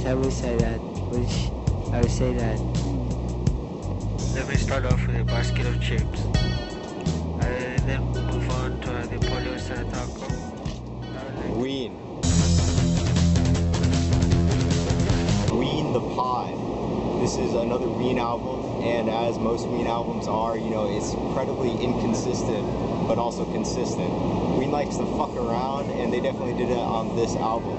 Yes, I would say that. I would say that. Let me start off with a basket of chips. I then move on to the pollo taco. Ween. Ween the Pod. This is another Ween album, and as most Ween albums are, you know, it's incredibly inconsistent, but also consistent. Ween likes to fuck around, and they definitely did it on this album.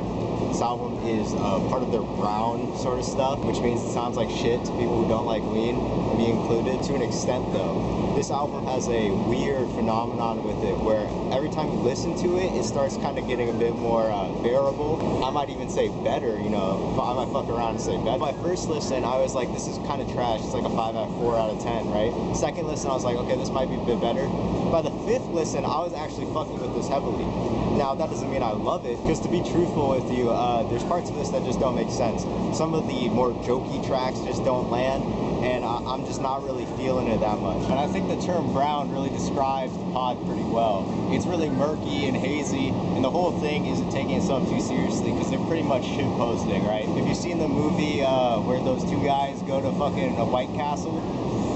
This album is part of their brown sort of stuff, which means it sounds like shit to people who don't like Ween, me included, to an extent though. This album has a weird phenomenon with it where every time you listen to it, it starts kind of getting a bit more bearable. I might even say better, you know, I might fuck around and say better. My first listen, I was like, this is kind of trash. It's like a 4 out of 10, right? Second listen, I was like, okay, this might be a bit better. By the fifth listen, I was actually fucking with this heavily. Now, that doesn't mean I love it, because to be truthful with you, there's parts of this that just don't make sense. Some of the more jokey tracks just don't land, and I'm just not really feeling it that much. And I think the term brown really describes the pod pretty well. It's really murky and hazy, and the whole thing isn't taking itself too seriously, because they're pretty much shit posting, right? If you've seen the movie where those two guys go to fucking a White Castle,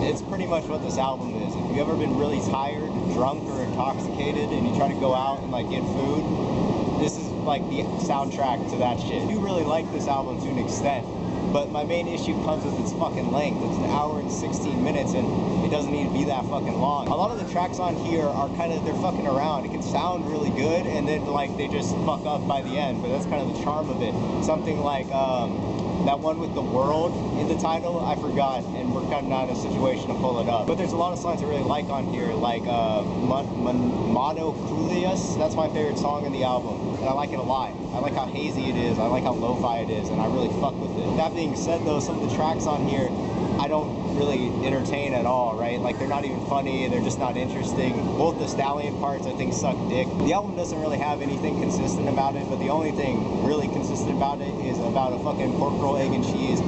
it's pretty much what this album is. If you've ever been really tired, drunk, or intoxicated, and you try to go out and like get food, this is like the soundtrack to that shit. I do really like this album to an extent, but my main issue comes with its fucking length. It's an hour and 16 minutes, and it doesn't need to be that fucking long. A lot of the tracks on here are kind of, they're fucking around. It can sound really good, and then like they just fuck up by the end, but that's kind of the charm of it. Something like that one with the world in the title, I forgot, and we're kind of not in a situation to pull it up. But there's a lot of songs I really like on here, like Mononucleosis. That's my favorite song in the album, and I like it a lot. I like how hazy it is, I like how lo-fi it is, and I really fuck with it. That being said though, some of the tracks on here, I don't really entertain at all, right? Like, they're not even funny, they're just not interesting. Both the Stallion parts, I think, suck dick. The album doesn't really have anything consistent about it, but the only thing really consistent about it is about a fucking pork roll, egg, and cheese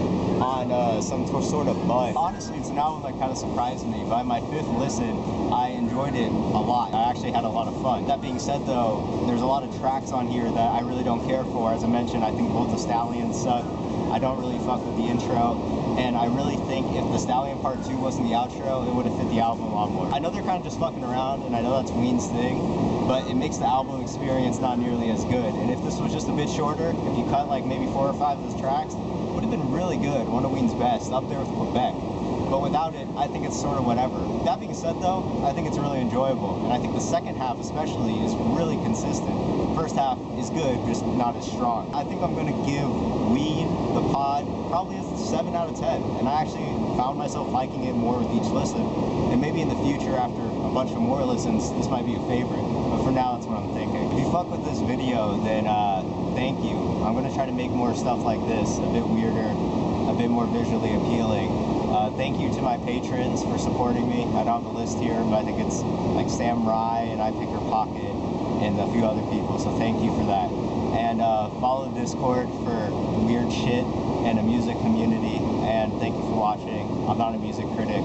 on some sort of bun. Honestly, it's an album that kind of surprised me. By my fifth listen, I enjoyed it a lot. I actually had a lot of fun. That being said though, there's a lot of tracks on here that I really don't care for. As I mentioned, I think both the Stallions suck. I don't really fuck with the intro, and I really think if the Stallion Part 2 wasn't the outro, it would have fit the album a lot more. I know they're kind of just fucking around, and I know that's Ween's thing, but it makes the album experience not nearly as good. And if this was just a bit shorter, if you cut like maybe 4 or 5 of those tracks, it would have been really good, one of Ween's best, up there with Quebec. But without it, I think it's sort of whatever. That being said though, I think it's really enjoyable, and I think the second half especially is really consistent. First half is good, just not as strong. I think I'm going to give Ween the Pod probably a 7 out of 10, and I actually found myself liking it more with each listen. And maybe in the future, after a bunch of more listens, this might be a favorite, but for now, that's what I'm thinking. If you fuck with this video, then thank you. I'm going to try to make more stuff like this, a bit weirder, a bit more visually appealing. Thank you to my patrons for supporting me. I don't have the list here, but I think it's like Sam Rye and I Pick Her Pocket and a few other people, so thank you for that. And follow Discord for weird shit and a music community, and thank you for watching. I'm not a music critic.